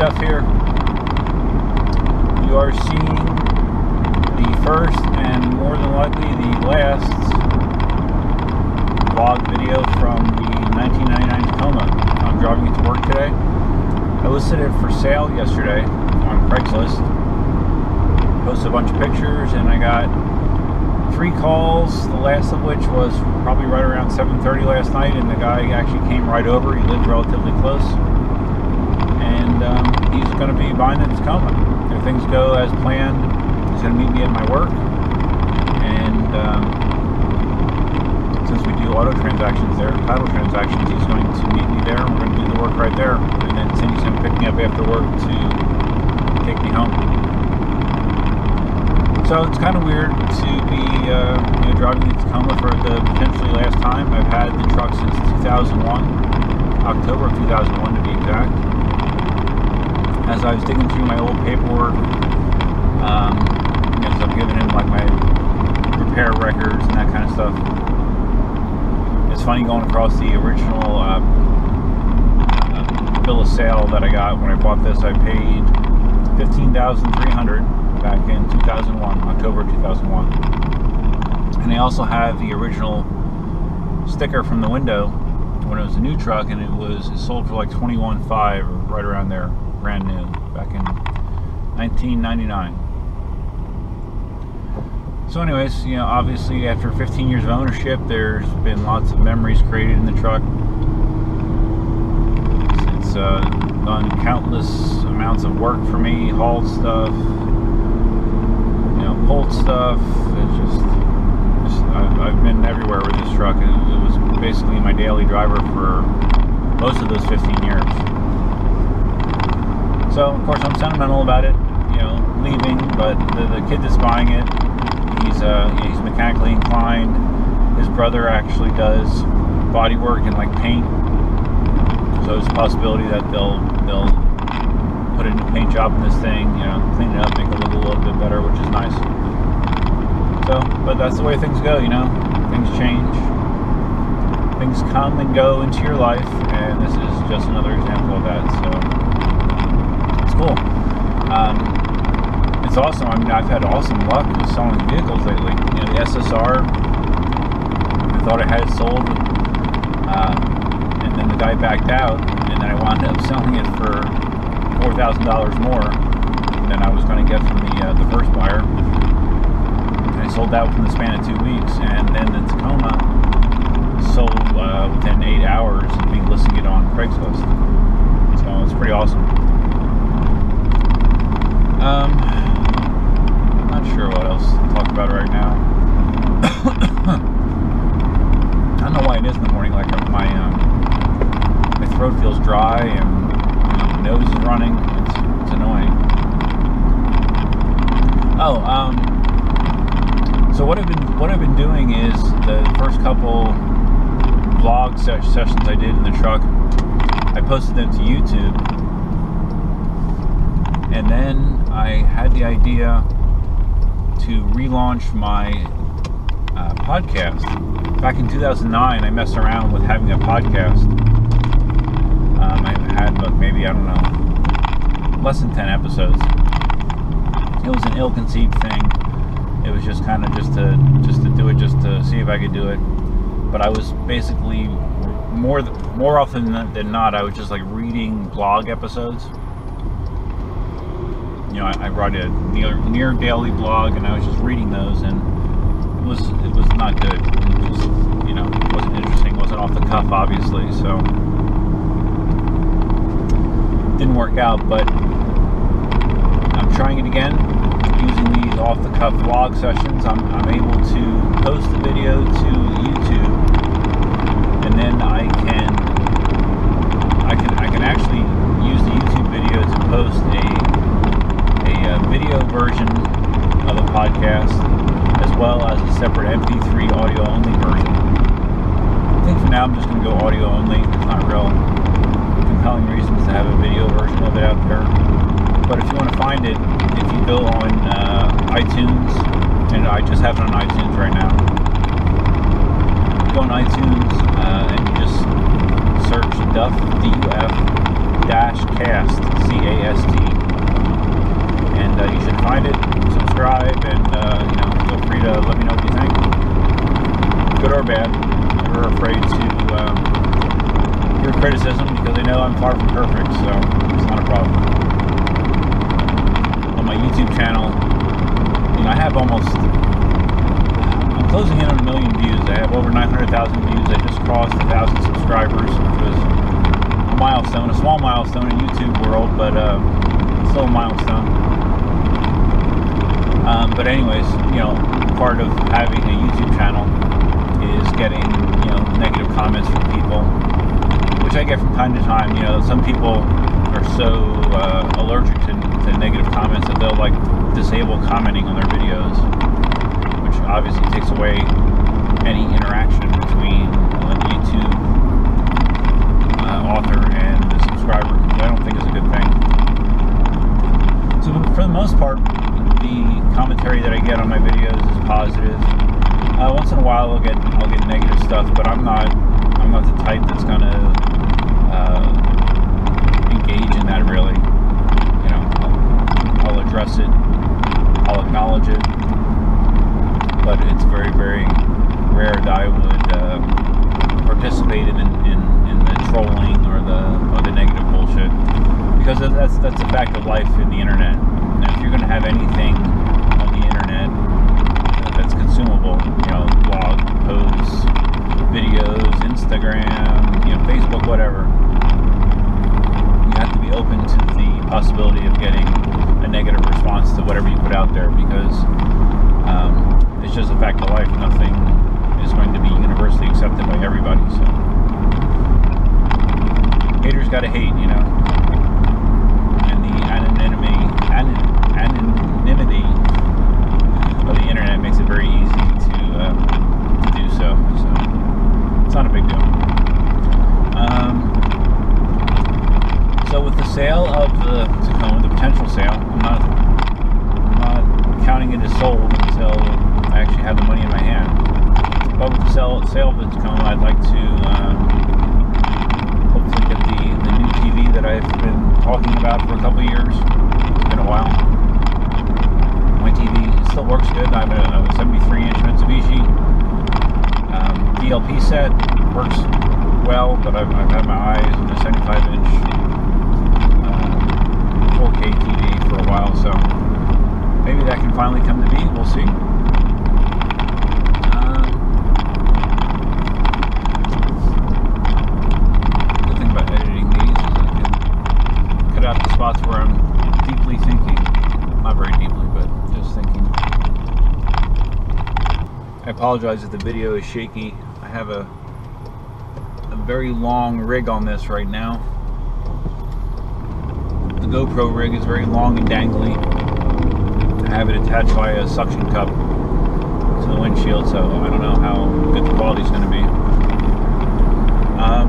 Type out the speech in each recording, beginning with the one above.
Duff here. You are seeing the first and more than likely the last vlog video from the 1999 Tacoma. I'm driving it to work today. I listed it for sale yesterday on Craigslist. Posted a bunch of pictures and I got 3 calls, the last of which was probably right around 7:30 last night, and the guy actually came right over. He lived relatively close, and he's going to be buying the Tacoma. If things go as planned, he's going to meet me at my work, and since we do auto transactions there, title transactions, he's going to meet me there, and we're going to do the work right there, and then Cindy's going to pick me up after work to take me home. So it's kind of weird to be driving the Tacoma for the potentially last time. I've had the truck since 2001, October of 2001 to be exact. As I was digging through my old paperwork, because I'm giving him like my repair records and that kind of stuff. It's funny going across the original bill of sale that I got when I bought this. I paid $15,300 back in 2001, October 2001. And I also have the original sticker from the window when it was a new truck, and it sold for like $21,500 or right around there, brand new, back in 1999. So anyways, obviously after 15 years of ownership, there's been lots of memories created in the truck. It's done countless amounts of work for me, hauled stuff, pulled stuff. It's just I've been everywhere with this truck. It was basically my daily driver for most of those 15 years. So of course I'm sentimental about it, leaving, but the kid that's buying it, he's mechanically inclined. His brother actually does body work and like paint, so there's a possibility that they'll put a new paint job in this thing, clean it up, make it look a little bit better, which is nice. So, but that's the way things go, things change, things come and go into your life, and this is just another example of that. So it's cool. It's awesome. I mean, I've had awesome luck with selling vehicles lately. The SSR, I thought I had it sold, and then the guy backed out, and then I wound up selling it for $4,000 more than I was going to get from the first buyer. And I sold that within the span of 2 weeks, and then the Tacoma sold within 8 hours of me listing it on Craigslist. So it's pretty awesome. I'm not sure what else to talk about right now. I don't know why it is in the morning. Like my throat feels dry and my nose is running. It's annoying. So what I've been doing is the first couple vlog sessions I did in the truck, I posted them to YouTube, and then I had the idea to relaunch my podcast. Back in 2009, I messed around with having a podcast. I had maybe, I don't know, less than 10 episodes. It was an ill-conceived thing. It was just kind of just to do it, just to see if I could do it. But I was basically more often than not, I was just like reading blog episodes. I write a near daily blog, and I was just reading those, and it was not good. It was, it wasn't interesting. It wasn't off the cuff, obviously. So it didn't work out. But I'm trying it again. Using these off-the-cuff vlog sessions, I'm able to post the video to YouTube, and then I can actually use the YouTube video to post a video version of a podcast, as well as a separate MP3 audio-only version. I think for now I'm just going to go audio-only. There's not real compelling reasons to have a video version of it out there. But if you want to find it, if you go on iTunes, and I just have it on iTunes right now, go on iTunes and you just search Duff, DUF, -cast, Podcast. And you should find it, subscribe, and feel free to let me know what you think, good or bad. Never afraid to hear criticism, because I know I'm far from perfect, so it's not a problem. On my YouTube channel, I have I'm closing in on 1 million views. I have over 900,000 views. I just crossed 1,000 subscribers, which was a milestone, a small milestone in YouTube world, but still a milestone. But anyways, part of having a YouTube channel is getting, negative comments from people, which I get from time to time. Some people are so allergic to negative comments that they'll disable commenting on their videos, which obviously takes away any interaction between the YouTube author and the subscriber, which I don't think is a good thing. So for the most part, the commentary that I get on my videos is positive. Once in a while I'll get negative stuff, but I'm not the type that's gonna engage in that, really. I'll address it, I'll acknowledge it, but it's very, very rare that I would participate in the trolling or the negative bullshit, because that's a fact of life in the internet. And if you're going to have anything on the internet that's consumable, blog posts, videos, Instagram, Facebook, whatever, you have to be open to the possibility of getting a negative response to whatever you put out there, because it's just a fact of life. Nothing is going to be universally accepted by everybody. So haters gotta hate, and the anonymity of the internet makes it very easy to do so. So it's not a big deal. So with the sale of the Tacoma, the potential sale, I'm not counting it as sold until I actually have the money in my hand. But with the sale of the Tacoma, I'd like to hopefully get the new TV that I've been talking about for a couple of years. It's been a while. My TV still works good. I have a 73-inch Mitsubishi DLP set. Works well, but I've had my eyes on the 75-inch 4K TV for a while, so maybe that can finally come to be. We'll see. The thing about editing these is I can cut out the spots where I'm deeply thinking. Not very deeply, but just thinking. I apologize if the video is shaky. I have a very long rig on this right now. The GoPro rig is very long and dangly. I have it attached by a suction cup to the windshield, so I don't know how good the quality is going to be. I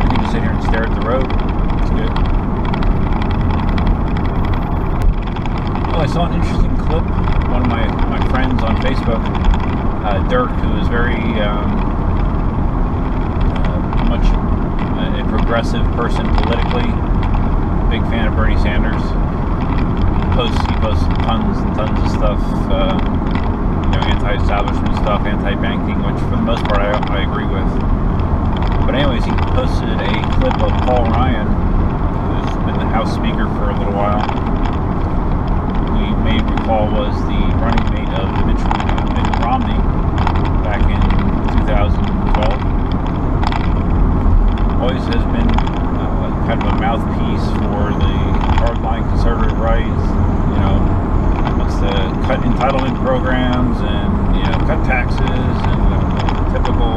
can just sit here and stare at the road. It's good. Oh, I saw an interesting clip. One of my friends on Facebook, Dirk, who is very much a progressive person politically, big fan of Bernie Sanders. He posts tons and tons of stuff, anti-establishment stuff, anti-banking, which for the most part I agree with. But anyways, he posted a clip of Paul Ryan, who's been the House Speaker for a little while, who you may recall was the running mate of Mitt Romney back in 2012. Always has been kind of a mouthpiece for the hardline conservative right. Wants to cut entitlement programs and cut taxes, and the typical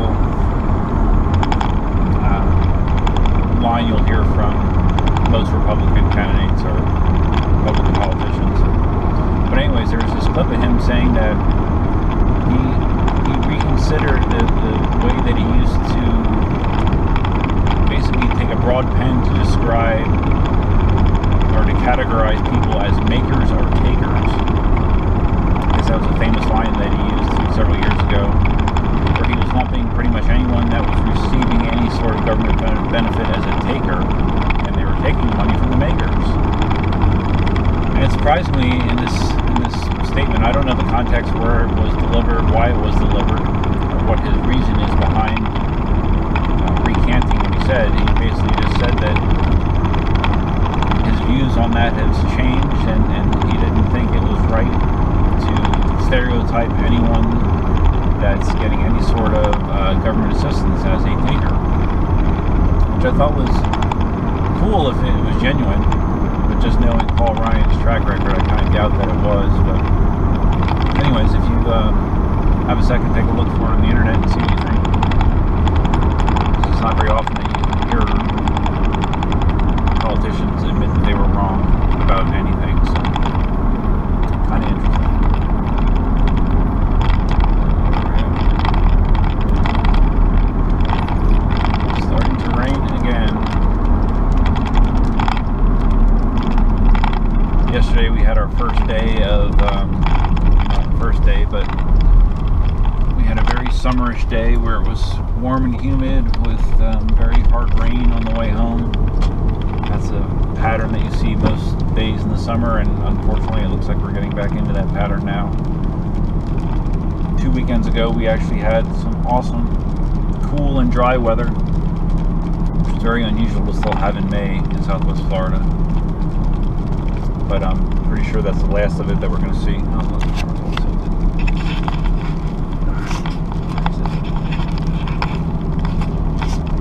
line you'll hear from most Republican candidates or Republican politicians. But anyways, there was this clip of him saying that he reconsidered the way that he used to basically take a broad pen to describe or to categorize people as makers or takers. I guess that was a famous line that he used several years ago. government benefit as a taker, and they were taking money from the makers. And it surprised me in this statement. I don't know the context where it was delivered, why it was delivered, or what his reason is behind recanting what he said. He basically just said that his views on that has changed, and he didn't think it was right to stereotype anyone that's getting any sort of government assistance as a taker, which I thought was cool if it was genuine, but just knowing Paul Ryan's track record, I kind of doubt that it was. But anyways, if you have a second, take a look for it on the internet and see what you think. It's not very often that you hear politicians admit that they were wrong about anything, so kind of interesting. Starting to rain again. Yesterday we had our first day of, not first day, but we had a very summerish day where it was warm and humid with very hard rain on the way home. That's a pattern that you see most days in the summer, and unfortunately it looks like we're getting back into that pattern now. 2 weekends ago we actually had some awesome cool and dry weather, which is very unusual to still have in May in Southwest Florida. But I'm pretty sure that's the last of it that we're going to see.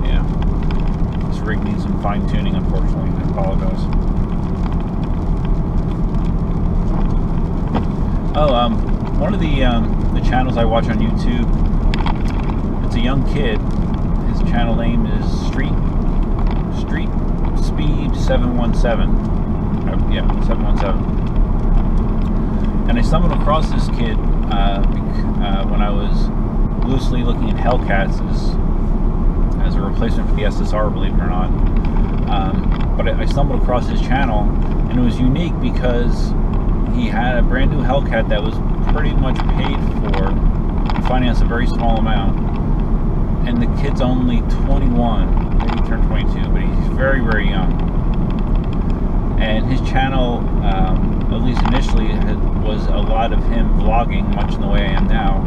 Yeah. This rig needs some fine tuning, unfortunately. I apologize. One of the channels I watch on YouTube, it's a young kid. His channel name is Street Speed 717. Yeah, 717. And I stumbled across this kid when I was loosely looking at Hellcats as a replacement for the SSR, believe it or not. But I stumbled across his channel, and it was unique because he had a brand new Hellcat that was pretty much paid for and financed a very small amount. And the kid's only 21, maybe he turned 22, but he's very, very young. And his channel, at least initially, was a lot of him vlogging, much in the way I am now,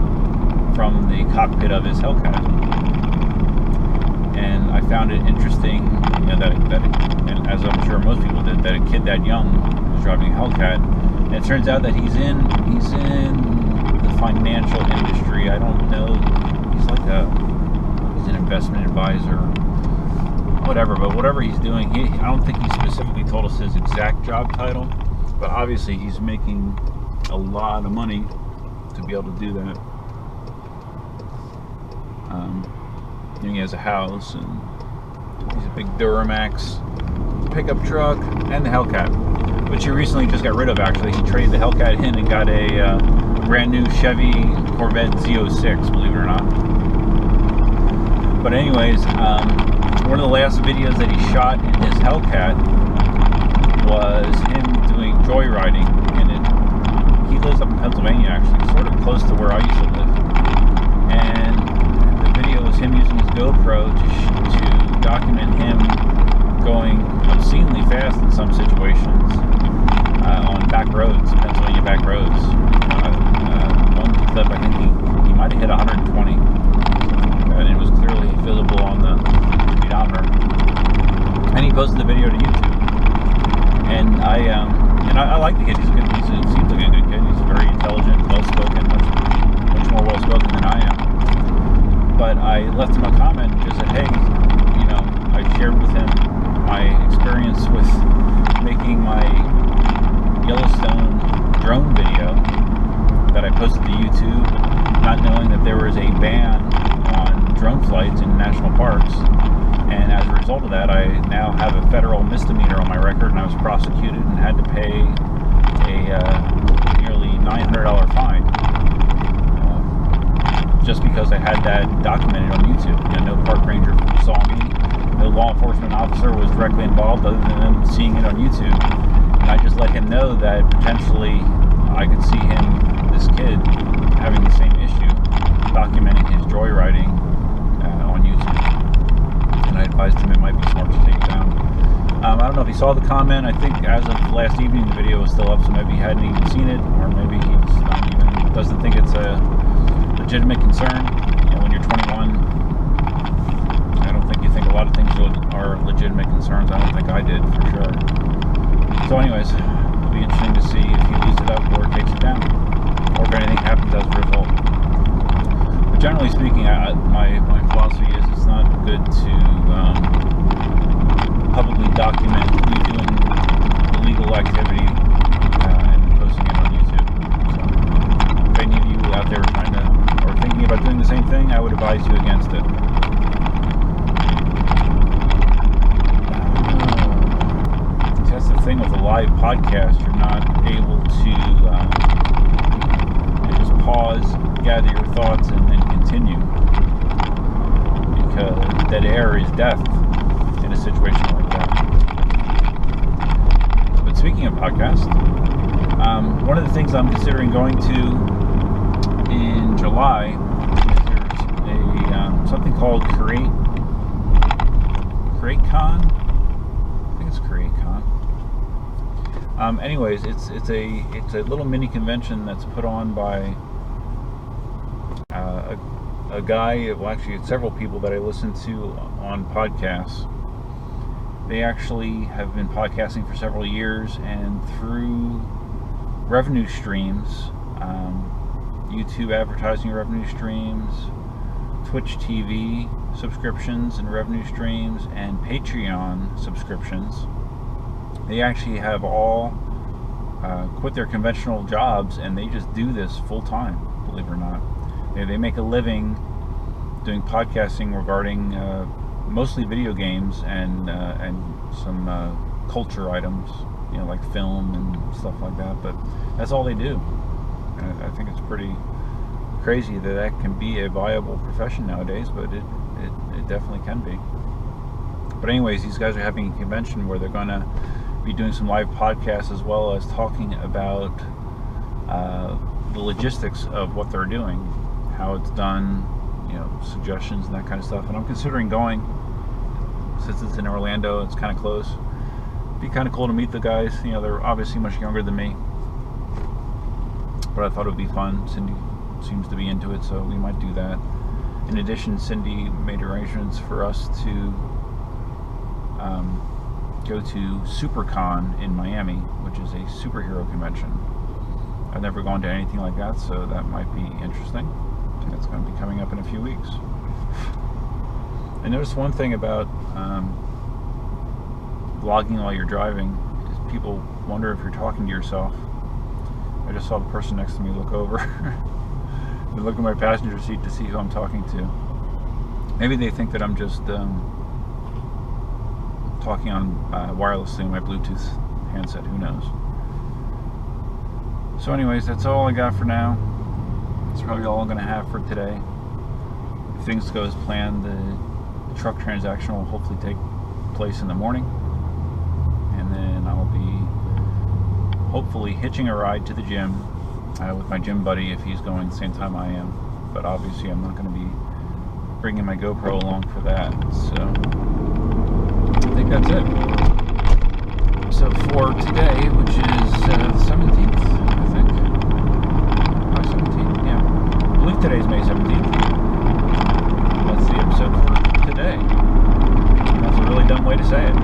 from the cockpit of his Hellcat. And I found it interesting, you know, that and as I'm sure most people did, that a kid that young was driving a Hellcat. And it turns out that he's in the financial industry. I don't know, he's an investment advisor, whatever, but whatever he's doing, I don't think he specifically told us his exact job title, but obviously he's making a lot of money to be able to do that. He has a house, and he's a big Duramax pickup truck, and the Hellcat, which he recently just got rid of. Actually, he traded the Hellcat in and got a brand new Chevy Corvette Z06, believe it or not. But anyways, one of the last videos that he shot in his Hellcat was him doing joyriding, and he lives up in Pennsylvania, actually, sort of close to where I used to live. And the video was him using his GoPro to document him going obscenely fast in some situations on back roads, Pennsylvania back roads. One clip, I think he might have hit 120, and it was clearly visible on the speedometer. And he posted the video to YouTube. And I like the kid. He seems like a good kid. He's very intelligent, well-spoken, much more well-spoken than I am. But I left him a comment and just said, hey, you know, I shared with him my experience with making my Yellowstone drone video that I posted to YouTube, not knowing that there was a ban on drone flights in national parks. And as a result of that, I now have a federal misdemeanor on my record, and I was prosecuted and had to pay a nearly $900 fine just because I had that documented on YouTube. You know, no park ranger saw me, no law enforcement officer was directly involved other than them seeing it on YouTube. And I just let him know that potentially I could see this kid, having the same issue, documenting his joyriding on YouTube. And I advised he saw the comment. I think as of last evening the video was still up, so maybe he hadn't even seen it, or maybe he's not even, doesn't think it's a legitimate concern. When you're 21, I don't think you think a lot of things are legitimate concerns. I don't think I did, for sure. So anyways, it'll be interesting to see if he leaves it up or takes it down, or if anything happens as a result. But generally speaking, my philosophy is it's not good to publicly document you doing illegal activity and posting it on YouTube. So if any of you out there trying to, or thinking about doing the same thing, I would advise you against it. That's the thing with a live podcast. You're not able to just pause, gather your thoughts, and then continue, because dead air is death in a situation like that. But speaking of podcasts, one of the things I'm considering going to in July is there's a something called CreateCon. I think it's CreateCon. Anyways, it's a little mini convention that's put on by a guy. Well, actually, it's several people that I listen to on podcasts. They actually have been podcasting for several years, and through revenue streams, YouTube advertising revenue streams, Twitch TV subscriptions and revenue streams, and Patreon subscriptions, they actually have all quit their conventional jobs, and they just do this full time, believe it or not. They make a living doing podcasting regarding mostly video games and some culture items, like film and stuff like that. But that's all they do. And I think it's pretty crazy that can be a viable profession nowadays, but it definitely can be. But anyways, these guys are having a convention where they're going to be doing some live podcasts, as well as talking about the logistics of what they're doing, how it's done, suggestions and that kind of stuff. And I'm considering going, since it's in Orlando. It's kind of close. It'd be kind of cool to meet the guys. They're obviously much younger than me, but I thought it would be fun. Cindy seems to be into it, so we might do that. In addition, Cindy made arrangements for us to go to SuperCon in Miami, which is a superhero convention. I've never gone to anything like that, so that might be interesting. I think that's going to be coming up in a few weeks. I noticed one thing about vlogging while you're driving is people wonder if you're talking to yourself. I just saw the person next to me look over and look at my passenger seat to see who I'm talking to. Maybe they think that I'm just talking on wirelessly on my Bluetooth handset. Who knows? So anyways, that's all I got for now. It's probably all I'm going to have for today. If things go as planned, the truck transaction will hopefully take place in the morning, and then I'll be hopefully hitching a ride to the gym with my gym buddy if he's going the same time I am. But obviously I'm not going to be bringing my GoPro along for that. So I think that's it. So for today, which is the 17th, I think. May 17th? Yeah. I believe today's May 17th. That's the episode for today. That's a really dumb way to say it.